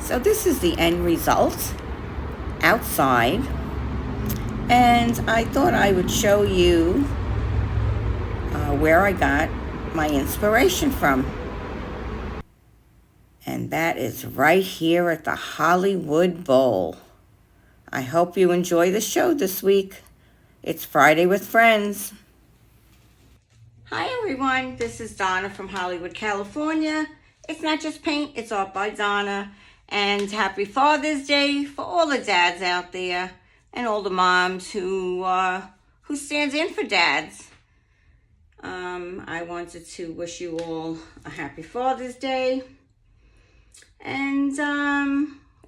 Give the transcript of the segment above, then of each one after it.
So this is the end result outside, and I thought I would show you where I got my inspiration from. And that is right here at the Hollywood Bowl. I hope you enjoy the show this week. It's Friday with Friends. Hi everyone, this is Donna from Hollywood, California. It's not just paint, it's art by Donna. And happy Father's Day for all the dads out there and all the moms who stands in for dads. I wanted to wish you all a happy Father's Day. And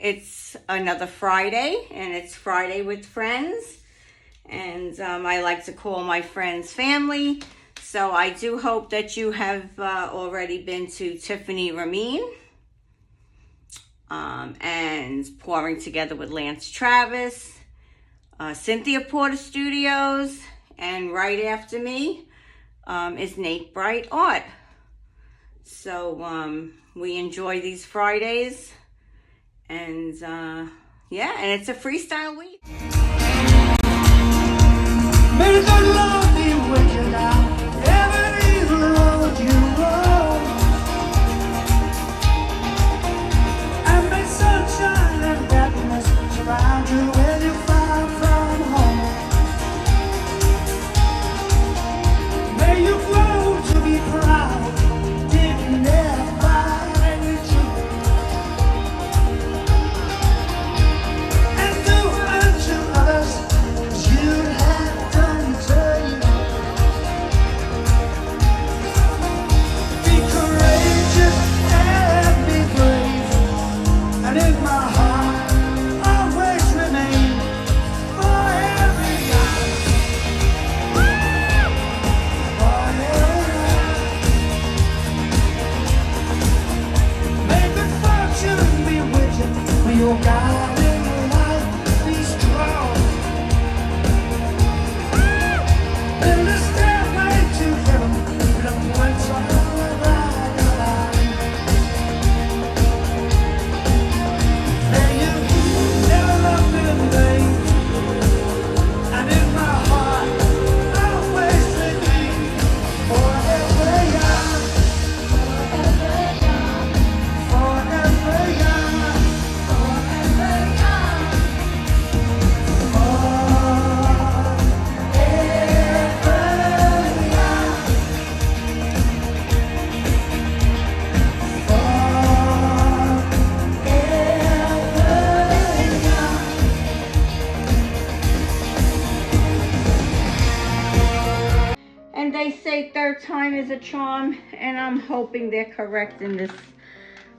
it's another Friday, and it's Friday with Friends. And I like to call my friends family. So I do hope that you have already been to Tiffany Ramin and Pouring Together with Lance Travis, Cynthia Porter Studios, and right after me is Nate Bright Art. So we enjoy these Fridays, and yeah, and it's a freestyle week. May the Lord be with you now, every road you roll, and may sunshine and happiness surround you when you far from home. May you grow to be proud, dignified and true, and do unto others as you'd have done to you. Be courageous and be brave, and in my heart always remain forever young. May good fortune be with you, may your God in your life be strong. Build a stairway to heaven, with a point on the right line. May you never love in vain, and in my heart always remain forever young, forever young, And they say third time is a charm, and I'm hoping they're correct in this,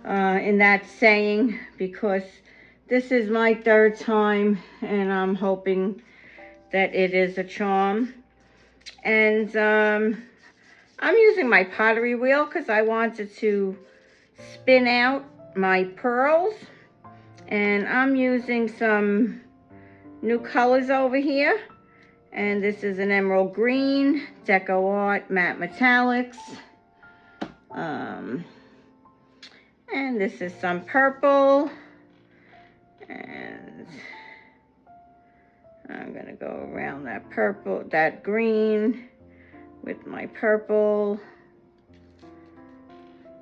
in that saying, because this is my third time, and I'm hoping that it is a charm. And I'm using my pottery wheel because I wanted to spin out my pearls, and I'm using some new colors over here. And this is an emerald green, Deco Art Matte Metallics. And this is some purple. And I'm gonna go around that purple, that green with my purple.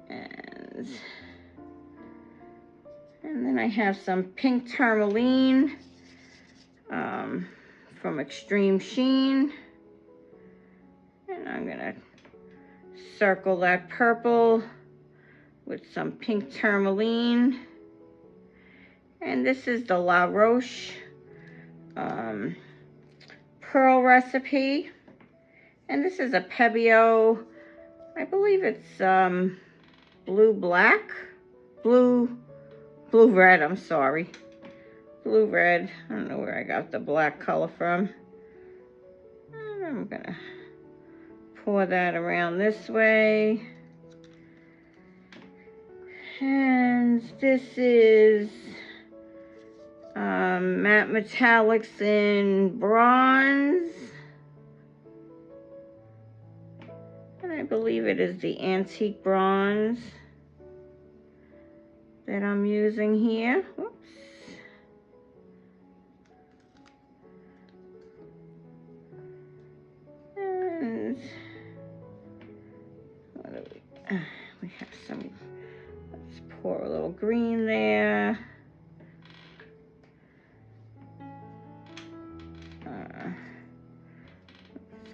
And then I have some pink tourmaline from Extreme Sheen, and I'm gonna circle that purple with some pink tourmaline. And this is the La Roche pearl recipe, and this is a Pebeo, I believe it's blue red, I'm sorry. Blue red. I don't know where I got the black color from. And I'm gonna pour that around this way. And this is matte metallics in bronze. And I believe it is the antique bronze. that I'm using here. Whoops. And what do we have some, let's pour a little green there. Let's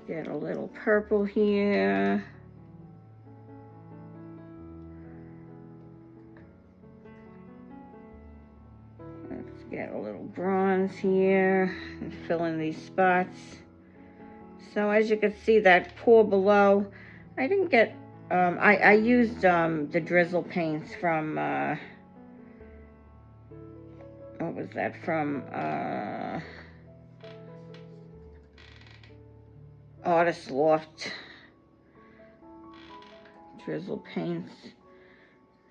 get a little purple here. Let's get a little bronze here and fill in these spots. So as you can see, that pour below, I didn't get, I used the drizzle paints from, what was that from, Artist Loft drizzle paints,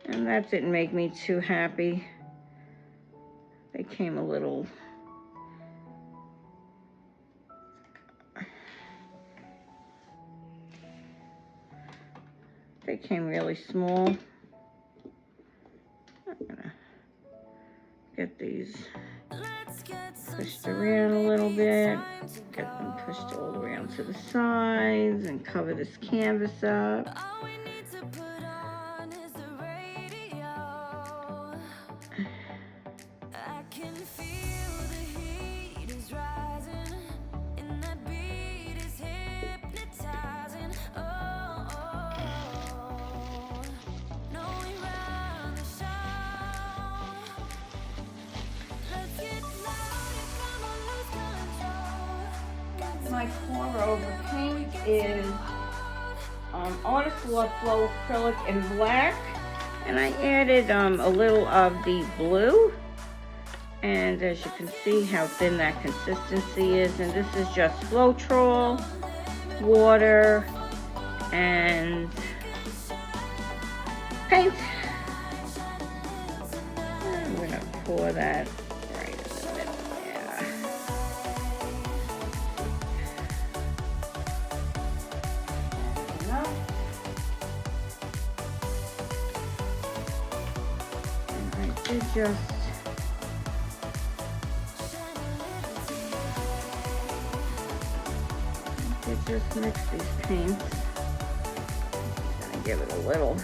and that didn't make me too happy. They came a little, they came really small. I'm gonna get these pushed around a little bit, get them pushed all around to the sides, and cover this canvas up. My pour over paint is Artist Loft Pouring Acrylic in black, and I added a little of the blue, and as you can see how thin that consistency is, and this is just Floetrol, water, and paint. I'm going to pour that right in the middle there. Just mix these paints. Just gonna give it a little.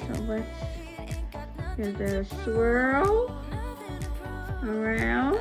So let's give it a swirl around.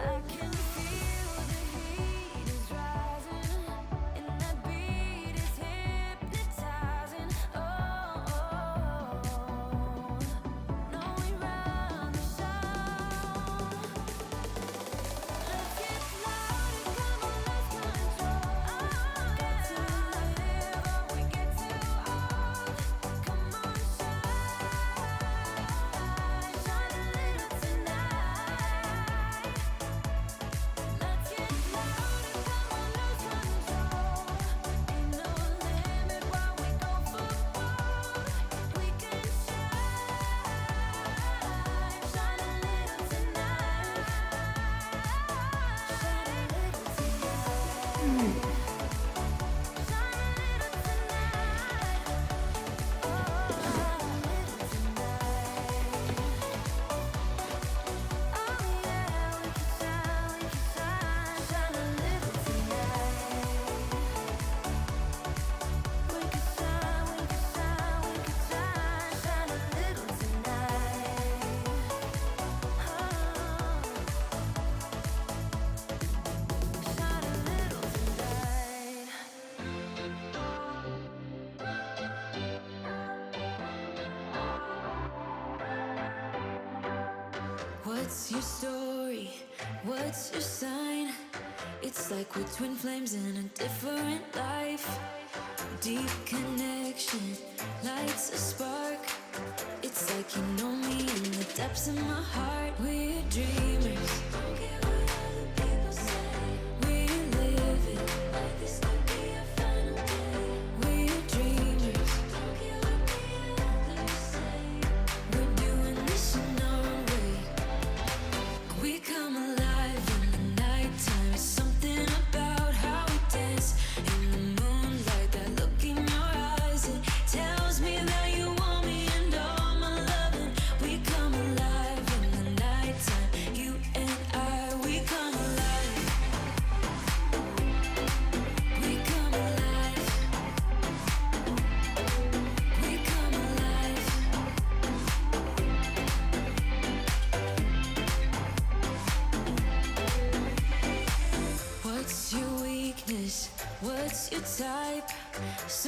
What's your story? What's your sign? It's like we're twin flames in a different life. Deep connection lights a spark. It's like you know me in the depths of my heart. We're dreamers. Don't care what other people say. We live it like this could be our final day. We're dreamers. Don't care what the others say.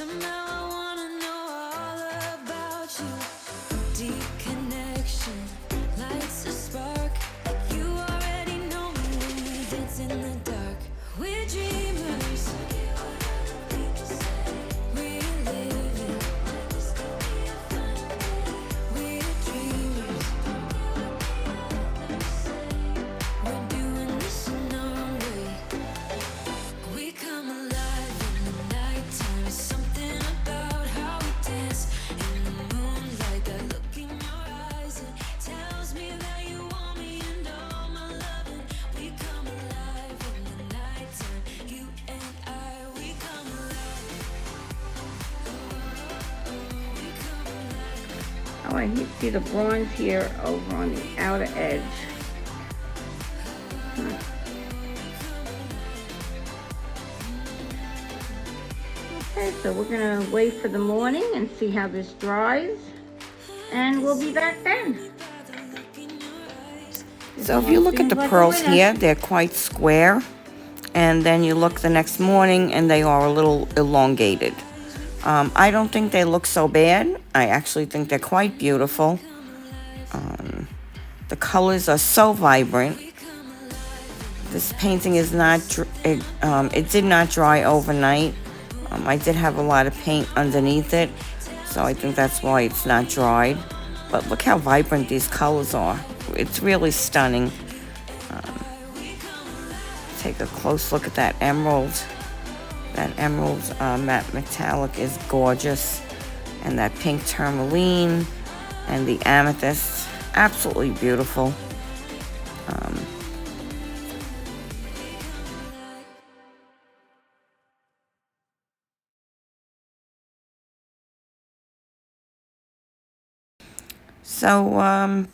Somehow I wanna know all about you. Deep connection lights a spark. You already know me when we dance in the dark. We're dreamers. We're living. We're dreamers. We're doing this in our own way. We come alive in the nighttime. It's something about how we dance in the moonlight. That look in your eyes, it tells me that you want me and all my loving. We come alive in the nighttime. You and I, we come alive. We come alive. Oh, I see the bronze here over on the outer edge. Okay, so we're gonna wait for the morning and see how this dries, and we'll be back then. So if you look at the pearls here, they're quite square, and then you look the next morning and they are a little elongated. I don't think they look so bad. I actually think they're quite beautiful. The colors are so vibrant. This painting is not, it did not dry overnight. I did have a lot of paint underneath it, so I think that's why it's not dried. But look how vibrant these colors are. It's really stunning. Take a close look at that emerald. That emerald matte metallic is gorgeous. And that pink tourmaline and the amethyst, absolutely beautiful. So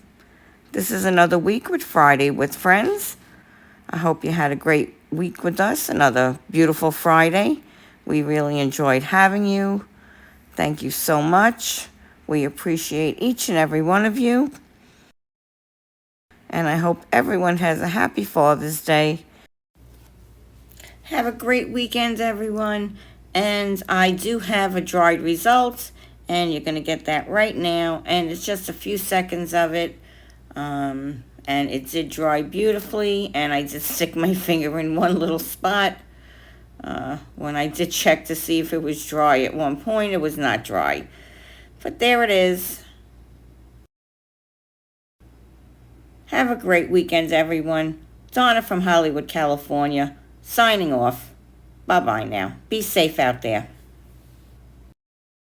this is another week with Friday with Friends. I hope you had a great week with us. Another beautiful Friday. We really enjoyed having you. Thank you so much. We appreciate each and every one of you. And I hope everyone has a happy Father's Day. Have a great weekend, everyone. And I do have a dried result, and you're going to get that right now. And it's just a few seconds of it. And it did dry beautifully, and I did stick my finger in one little spot. When I did check to see if it was dry at one point, it was not dry. But there it is. Have a great weekend, everyone. Donna from Hollywood, California, signing off. Bye-bye now. Be safe out there.